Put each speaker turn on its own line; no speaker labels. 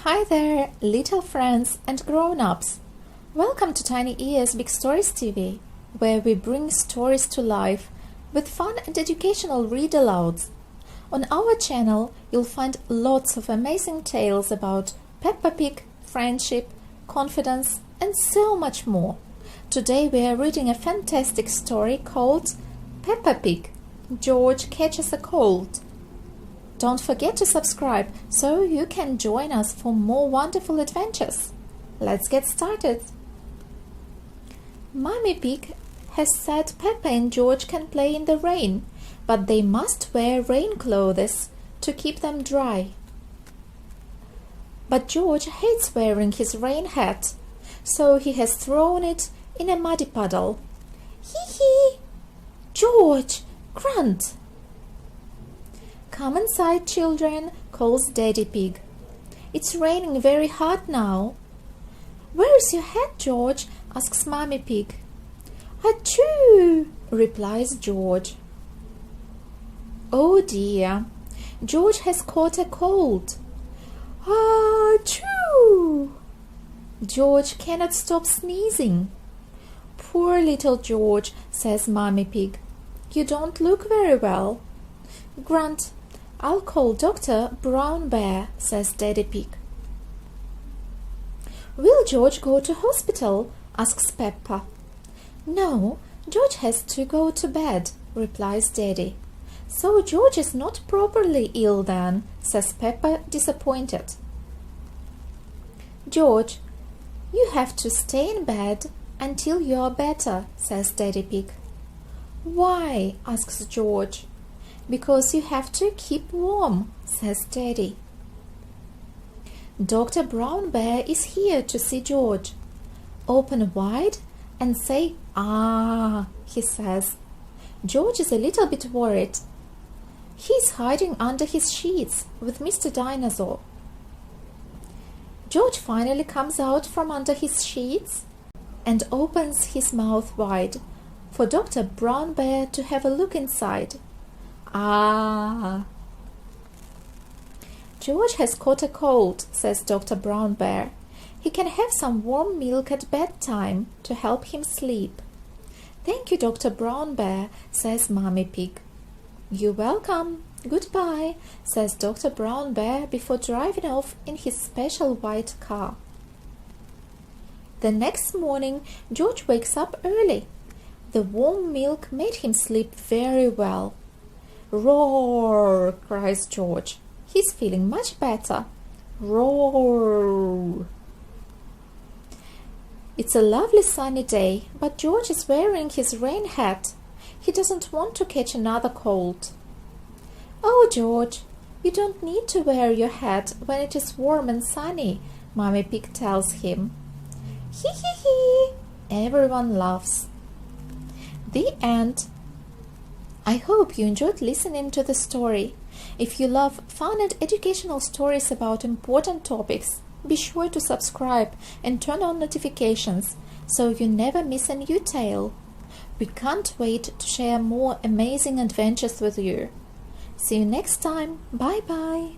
Hi there, little friends and grown-ups. Welcome to Tiny Ears Big Stories TV, where we bring stories to life with fun and educational read-alouds. On our channel, you'll find lots of amazing tales about Peppa Pig, friendship, confidence, and so much more. Today we are reading a fantastic story called Peppa Pig, George Catches a Cold. Don't forget to subscribe so you can join us for more wonderful adventures. Let's get started. Mummy Pig has said Peppa and George can play in the rain, but they must wear rain clothes to keep them dry. But George hates wearing his rain hat, so he has thrown it in a muddy puddle. Hee hee! George, grunt! Come inside, children, calls Daddy Pig. It's raining very hard now. Where is your hat, George? Asks Mummy Pig. Achoo! Replies George. Oh dear, George has caught a cold. Achoo! George cannot stop sneezing. Poor little George, says Mummy Pig. You don't look very well. Grunt. I'll call Dr. Brown Bear, says Daddy Pig. Will George go to hospital? Asks Peppa. No, George has to go to bed, replies Daddy. So George is not properly ill then, says Peppa, disappointed. George, you have to stay in bed until you are better, says Daddy Pig. Why? Asks George. Because you have to keep warm, says Daddy. Dr. Brown Bear is here to see George. Open wide and say, "Ah," he says. George is a little bit worried. He's hiding under his sheets with Mr. Dinosaur. George finally comes out from under his sheets and opens his mouth wide for Dr. Brown Bear to have a look inside. Ah! George has caught a cold, says Dr. Brown Bear. He can have some warm milk at bedtime to help him sleep. Thank you, Dr. Brown Bear, says Mummy Pig. You're welcome. Goodbye, says Dr. Brown Bear before driving off in his special white car. The next morning, George wakes up early. The warm milk made him sleep very well. Roar! Cries George. He's feeling much better. Roar! It's a lovely sunny day, but George is wearing his rain hat. He doesn't want to catch another cold. Oh, George, you don't need to wear your hat when it is warm and sunny, Mummy Pig tells him. Hee hee hee! Everyone laughs. The end. I hope you enjoyed listening to the story. If you love fun and educational stories about important topics, be sure to subscribe and turn on notifications so you never miss a new tale. We can't wait to share more amazing adventures with you. See you next time. Bye bye.